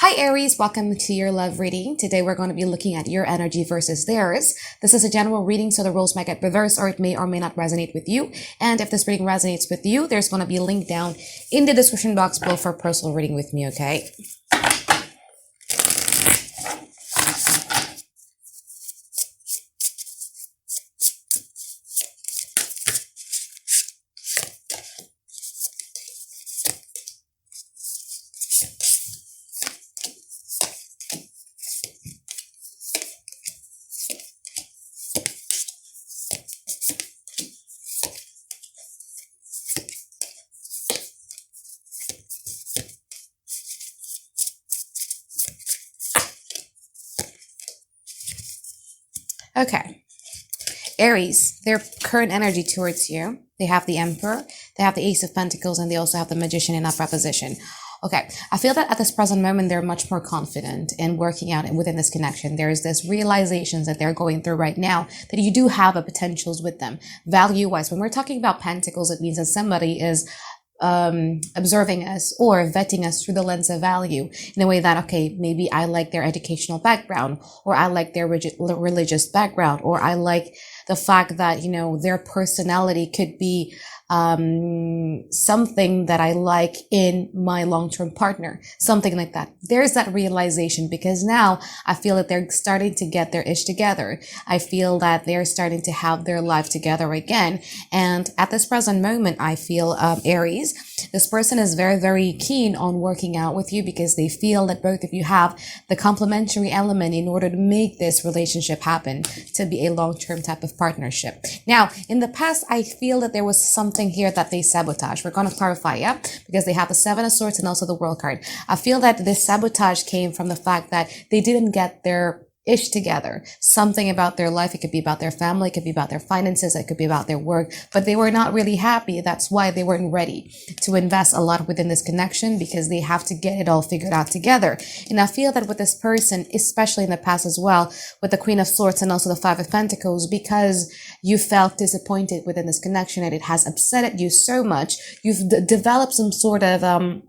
Hi Aries, welcome to your love reading. Today we're going to be looking at your energy versus theirs. This is a general reading, so the roles might get reversed or it may or may not resonate with you. And if this reading resonates with you, there's going to be a link down in the description box below for a personal reading with me, okay? Okay. Aries, their current energy towards you, they have the Emperor, they have the Ace of Pentacles, and they also have the Magician in upright position. Okay, I feel that at this present moment, they're much more confident in working out within this connection. There's this realizations that they're going through right now that you do have a potentials with them. Value-wise, when we're talking about Pentacles, it means that somebody is observing us or vetting us through the lens of value in a way that, okay, maybe I like their educational background, or I like their religious background, or I like the fact that, you know, their personality could be something that I like in my long-term partner, something like that. There's that realization because now I feel that they're starting to get their ish together. I feel that they're starting to have their life together again. And at this present moment, I feel, Aries, this person is very, very keen on working out with you because they feel that both of you have the complementary element in order to make this relationship happen to be a long-term type of partnership. Now, in the past, I feel that there was something here that they sabotage. We're going to clarify, yeah? Because they have the Seven of Swords and also the World card. I feel that this sabotage came from the fact that they didn't get their ish together. Something about their life. It could be about their family. It could be about their finances. It could be about their work, but they were not really happy. That's why they weren't ready to invest a lot within this connection because they have to get it all figured out together. And I feel that with this person, especially in the past as well, with the Queen of Swords and also the Five of Pentacles, because you felt disappointed within this connection and it has upset you so much, you've developed some sort of,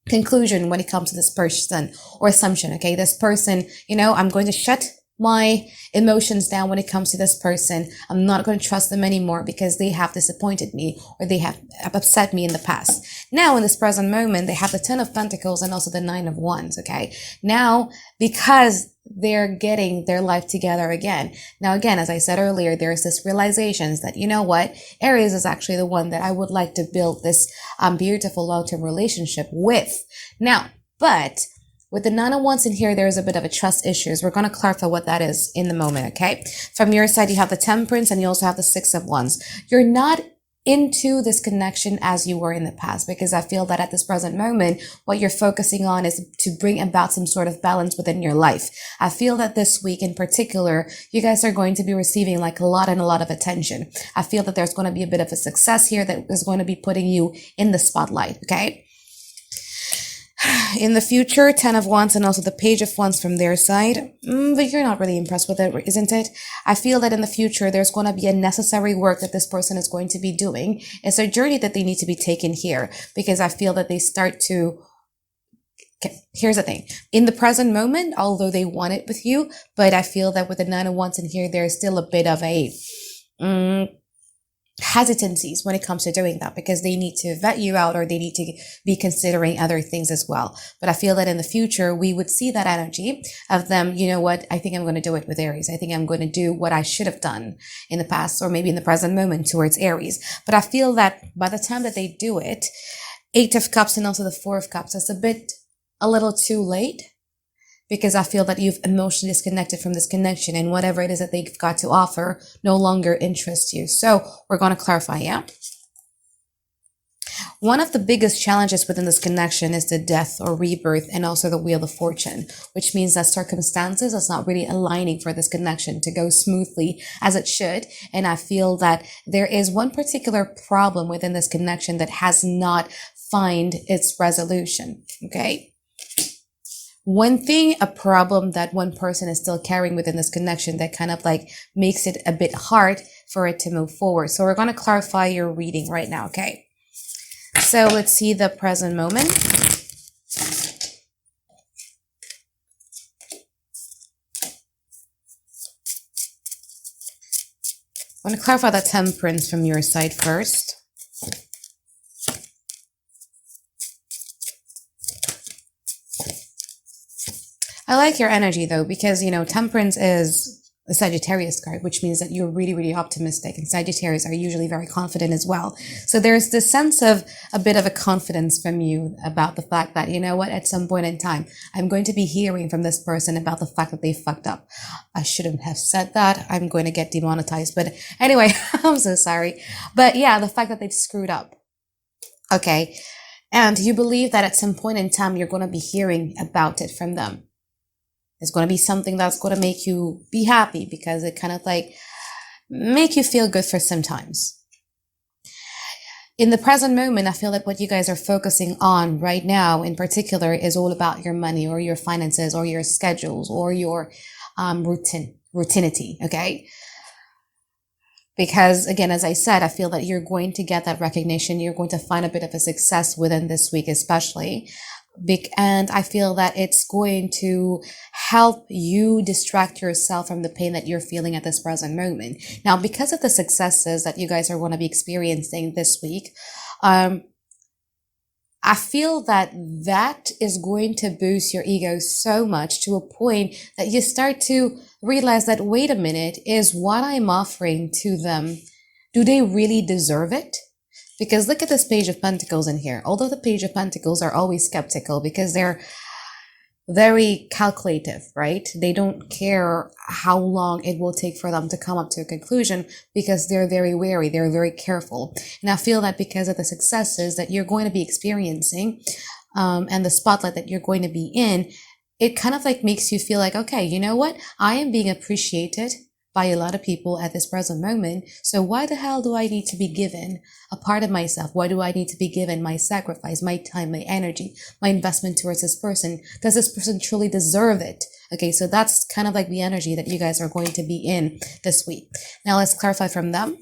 conclusion when it comes to this person or assumption. Okay, this person, you know, I'm going to shut my emotions down when it comes to this person. I'm not going to trust them anymore because they have disappointed me or they have upset me in the past. Now in this present moment, they have the Ten of Pentacles and also the Nine of Wands. Okay, now because they're getting their life together again. Now, again, as I said earlier, there's this realizations that, you know what, Aries is actually the one that I would like to build this beautiful long-term relationship with. Now, but with the Nine of Wands in here, there's a bit of a trust issues. We're going to clarify what that is in the moment, okay? From your side, you have the Temperance and you also have the Six of Wands. You're not into this connection as you were in the past, because I feel that at this present moment, what you're focusing on is to bring about some sort of balance within your life. I feel that this week in particular, you guys are going to be receiving like a lot of attention. I feel that there's going to be a bit of a success here that is going to be putting you in the spotlight, okay? In the future, Ten of Wands and also the Page of Wands from their side, but you're not really impressed with it, isn't it? I feel that in the future, there's going to be a necessary work that this person is going to be doing. It's a journey that they need to be taken here because I feel that they start to, okay, here's the thing. In the present moment, although they want it with you, but I feel that with the Nine of Wands in here, there's still a bit of a hesitancies when it comes to doing that because they need to vet you out or they need to be considering other things as well. But I feel that in the future, we would see that energy of them, you know what, I think I'm going to do it with Aries. I think I'm going to do what I should have done in the past or maybe in the present moment towards Aries. But I feel that by the time that they do it, Eight of Cups and also the Four of Cups, it's a little too late. Because I feel that you've emotionally disconnected from this connection and whatever it is that they've got to offer no longer interests you. So we're going to clarify, yeah? One of the biggest challenges within this connection is the death or rebirth and also the Wheel of Fortune, which means that circumstances is not really aligning for this connection to go smoothly as it should. And I feel that there is one particular problem within this connection that has not found its resolution, okay? One thing, a problem that one person is still carrying within this connection that kind of like makes it a bit hard for it to move forward. So we're going to clarify your reading right now, okay? So let's see the present moment. I want to clarify that temperance from your side first. I like your energy though, because, you know, temperance is a Sagittarius card, which means that you're really, really optimistic, and Sagittarius are usually very confident as well. So there's this sense of a bit of a confidence from you about the fact that, you know what, at some point in time, I'm going to be hearing from this person about the fact that they fucked up. I shouldn't have said that. I'm going to get demonetized. But anyway, I'm so sorry. But yeah, the fact that they screwed up. Okay. And you believe that at some point in time, you're going to be hearing about it from them. It's going to be something that's going to make you be happy, because it kind of like make you feel good for sometimes. In the present moment, I feel like what you guys are focusing on right now in particular is all about your money or your finances or your schedules or your routinity. Okay. Because again, as I said, I feel that you're going to get that recognition. You're going to find a bit of a success within this week, especially. And I feel that it's going to help you distract yourself from the pain that you're feeling at this present moment. Now, because of the successes that you guys are going to be experiencing this week, I feel that that is going to boost your ego so much to a point that you start to realize that, wait a minute, is what I'm offering to them, do they really deserve it? Because look at this Page of Pentacles in here. Although the Page of Pentacles are always skeptical because they're very calculative, right? They don't care how long it will take for them to come up to a conclusion because they're very wary. They're very careful. And I feel that because of the successes that you're going to be experiencing, and the spotlight that you're going to be in, it kind of like makes you feel like, okay, you know what? I am being appreciated by a lot of people at this present moment. So why the hell do I need to be given a part of myself? Why do I need to be given my sacrifice, my time, my energy, my investment towards this person? Does this person truly deserve it? Okay, so that's kind of like the energy that you guys are going to be in this week. Now let's clarify from them.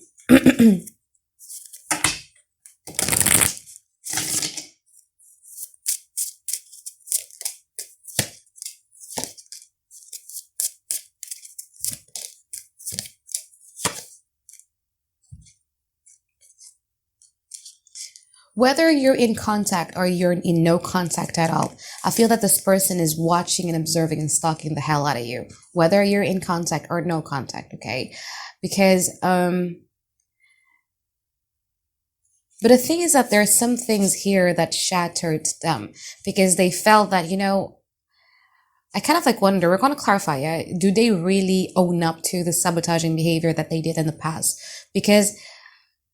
Whether you're in contact or you're in no contact at all, I feel that this person is watching and observing and stalking the hell out of you, whether you're in contact or no contact, okay? Because, but the thing is that there are some things here that shattered them because they felt that, you know, I kind of like wonder, we're going to clarify, yeah? Do they really own up to the sabotaging behavior that they did in the past? Because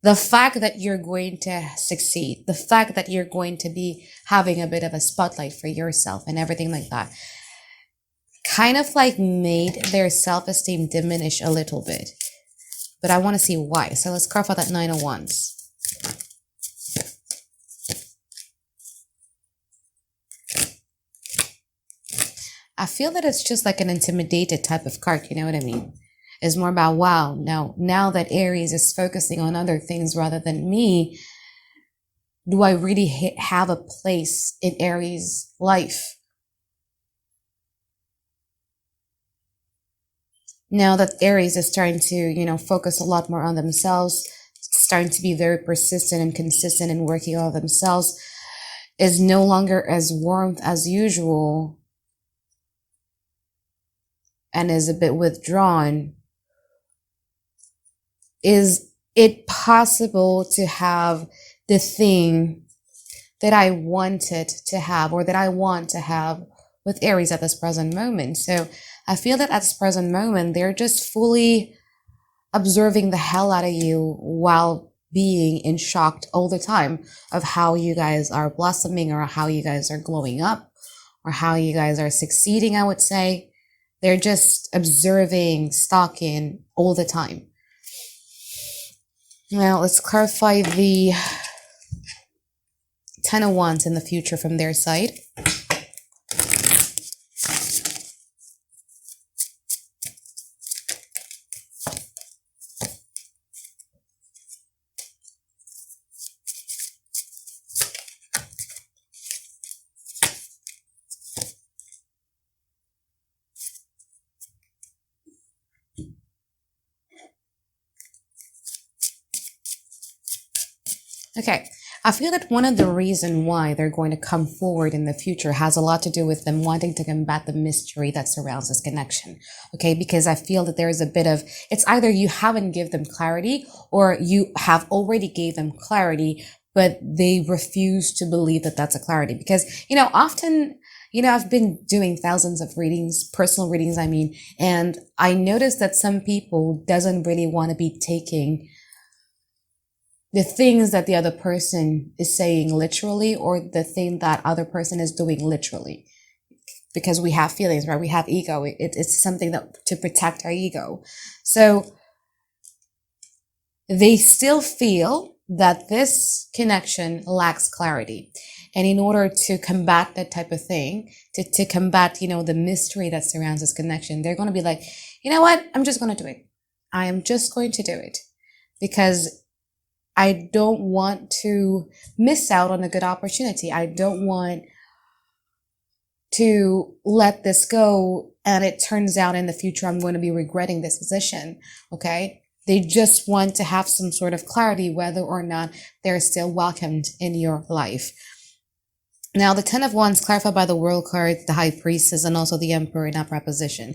the fact that you're going to succeed, the fact that you're going to be having a bit of a spotlight for yourself and everything like that, kind of like made their self-esteem diminish a little bit. But I want to see why. So let's carve out that Nine of Wands. I feel that it's just like an intimidated type of card, you know what I mean? It's more about, wow, now that Aries is focusing on other things rather than me, do I really have a place in Aries' life? Now that Aries is starting to, you know, focus a lot more on themselves, starting to be very persistent and consistent in working on themselves, is no longer as warm as usual and is a bit withdrawn. Is it possible to have the thing that I wanted to have or that I want to have with Aries at this present moment? So I feel that at this present moment, they're just fully observing the hell out of you while being in shock all the time of how you guys are blossoming or how you guys are glowing up or how you guys are succeeding, I would say. They're just observing, stalking all the time. Now, let's clarify the Ten of Wands in the future from their side. Okay. I feel that one of the reason why they're going to come forward in the future has a lot to do with them wanting to combat the mystery that surrounds this connection. Okay. Because I feel that there is a bit of, it's either you haven't give them clarity or you have already gave them clarity, but they refuse to believe that that's a clarity because, often, I've been doing thousands of readings, personal readings, I mean, and I noticed that some people doesn't really want to be taking the things that the other person is saying literally or the thing that other person is doing literally because we have feelings, right? We have ego. It's something that to protect our ego. So they still feel that this connection lacks clarity. And in order to combat that type of thing, to combat, the mystery that surrounds this connection, they're going to be like, you know what? I'm just going to do it. I am just going to do it because I don't want to miss out on a good opportunity. I don't want to let this go and it turns out in the future I'm going to be regretting this decision. Okay. They just want to have some sort of clarity whether or not they're still welcomed in your life. Now, the 10 of Wands clarified by the World card, the High Priestess, and also the Emperor in upright position.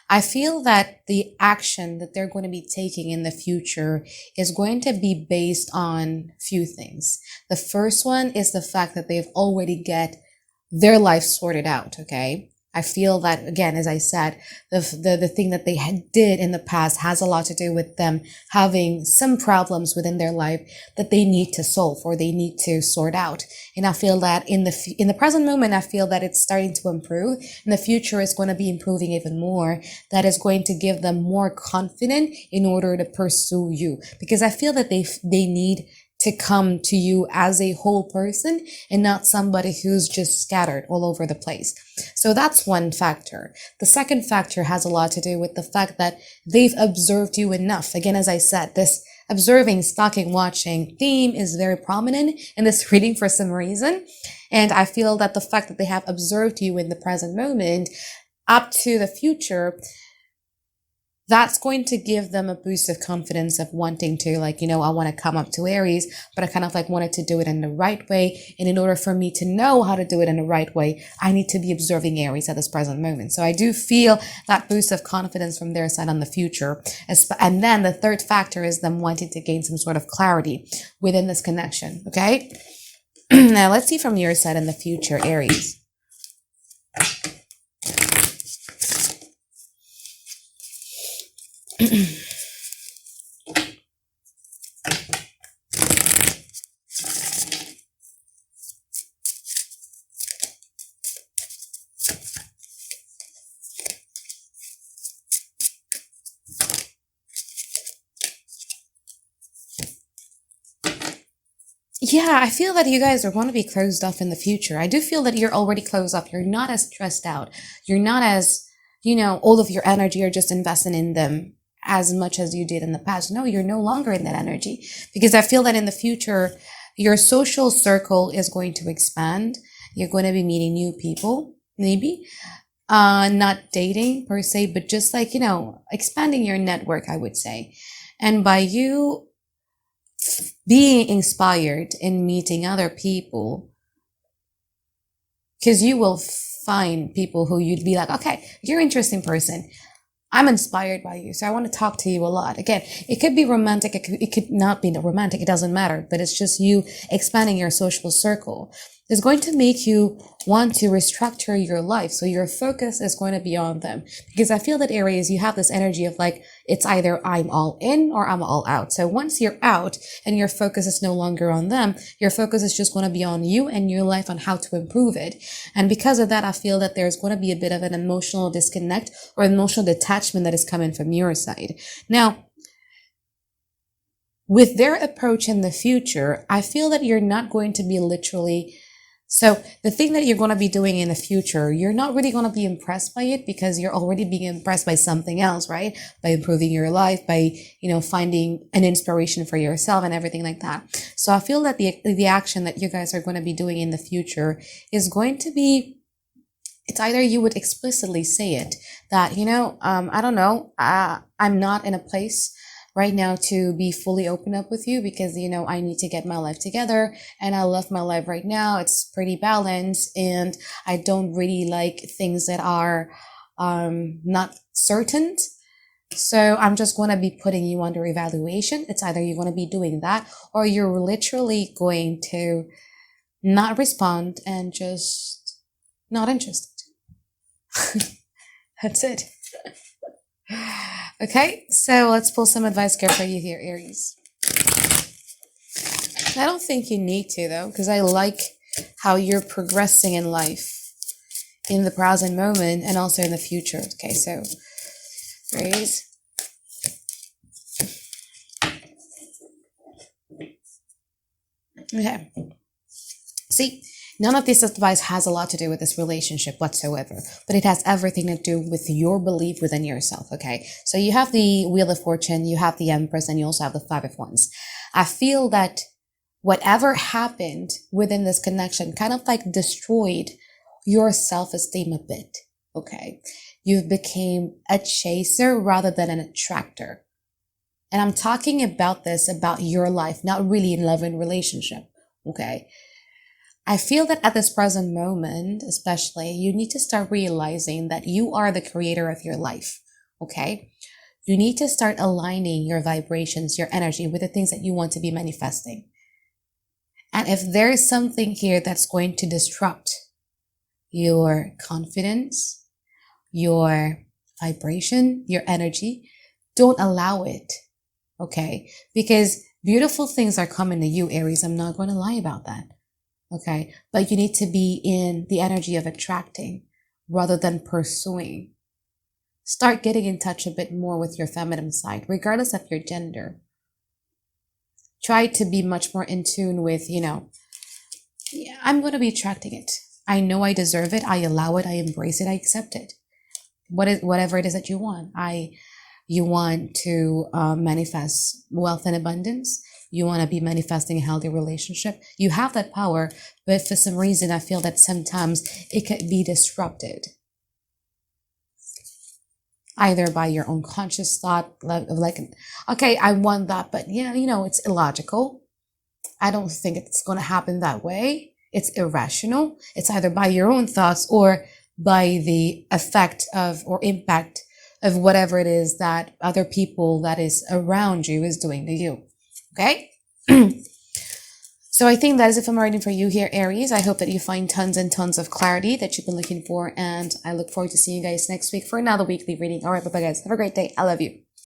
I feel that the action that they're going to be taking in the future is going to be based on few things. The first one is the fact that they've already get their life sorted out, okay? I feel that, again, as I said, the thing that they did in the past has a lot to do with them having some problems within their life that they need to solve or they need to sort out. And I feel that in the present moment, I feel that it's starting to improve. In the future, it's going to be improving even more. That is going to give them more confidence in order to pursue you. Because I feel that they need to come to you as a whole person and not somebody who's just scattered all over the place. So that's one factor. The second factor has a lot to do with the fact that they've observed you enough. Again, as I said, this observing, stalking, watching theme is very prominent in this reading for some reason. And I feel that the fact that they have observed you in the present moment up to the future, that's going to give them a boost of confidence of wanting to, I want to come up to Aries, but I kind of wanted to do it in the right way. And in order for me to know how to do it in the right way, I need to be observing Aries at this present moment. So I do feel that boost of confidence from their side on the future. And then the third factor is them wanting to gain some sort of clarity within this connection. Okay. Now let's see from your side in the future, Aries. Yeah, I feel that you guys are going to be closed off in the future. I do feel that you're already closed off. You're not as stressed out. You're not as, all of your energy are just investing in them as much as you did in the past. No, you're no longer in that energy because I feel that in the future, your social circle is going to expand. You're going to be meeting new people, maybe. Not dating per se, but just expanding your network, I would say. And by you being inspired in meeting other people, because you will find people who you'd be like, okay, you're an interesting person. I'm inspired by you. So I want to talk to you a lot. Again, it could be romantic. It could not be romantic. It doesn't matter, but it's just you expanding your social circle. It's going to make you want to restructure your life. So your focus is going to be on them because I feel that Aries, you have this energy of it's either I'm all in or I'm all out. So once you're out and your focus is no longer on them, your focus is just going to be on you and your life on how to improve it. And because of that, I feel that there's going to be a bit of an emotional disconnect or emotional detachment that is coming from your side. Now, with their approach in the future, I feel that you're not going to be literally. So the thing that you're going to be doing in the future, you're not really going to be impressed by it because you're already being impressed by something else, right? By improving your life, by, finding an inspiration for yourself and everything like that. So I feel that the action that you guys are going to be doing in the future is going to be, it's either you would explicitly say it that, I don't know, I'm not in a place right now to be fully open up with you because, I need to get my life together and I love my life right now. It's pretty balanced and I don't really like things that are not certain. So I'm just going to be putting you under evaluation. It's either you're going to be doing that or you're literally going to not respond and just not interested. That's it. Okay, so let's pull some advice here for you here, Aries. I don't think you need to though, because I like how you're progressing in life in the present moment and also in the future. Okay, so Aries. Okay. See, none of this advice has a lot to do with this relationship whatsoever, but it has everything to do with your belief within yourself, okay? So you have the Wheel of Fortune, you have the Empress, and you also have the Five of Wands. I feel that whatever happened within this connection kind of like destroyed your self-esteem a bit, okay? You became a chaser rather than an attractor. And I'm talking about this, about your life, not really in love and relationship, okay? I feel that at this present moment, especially, you need to start realizing that you are the creator of your life, okay? You need to start aligning your vibrations, your energy with the things that you want to be manifesting. And if there is something here that's going to disrupt your confidence, your vibration, your energy, don't allow it, okay? Because beautiful things are coming to you, Aries. I'm not going to lie about that. Okay, but you need to be in the energy of attracting rather than pursuing. Start getting in touch a bit more with your feminine side, regardless of your gender. Try to be much more in tune with, I'm going to be attracting it. I know I deserve it. I allow it. I embrace it. I accept it. Whatever it is that you want. You want to manifest wealth and abundance. You want to be manifesting a healthy relationship. You have that power, but for some reason, I feel that sometimes it could be disrupted. Either by your own conscious thought, like, okay, I want that, but it's illogical. I don't think it's going to happen that way. It's irrational. It's either by your own thoughts or by the effect of or impact of whatever it is that other people that is around you is doing to you. Okay? So I think that is it for my reading for you here, Aries. I hope that you find tons and tons of clarity that you've been looking for. And I look forward to seeing you guys next week for another weekly reading. All right, bye-bye, guys. Have a great day. I love you.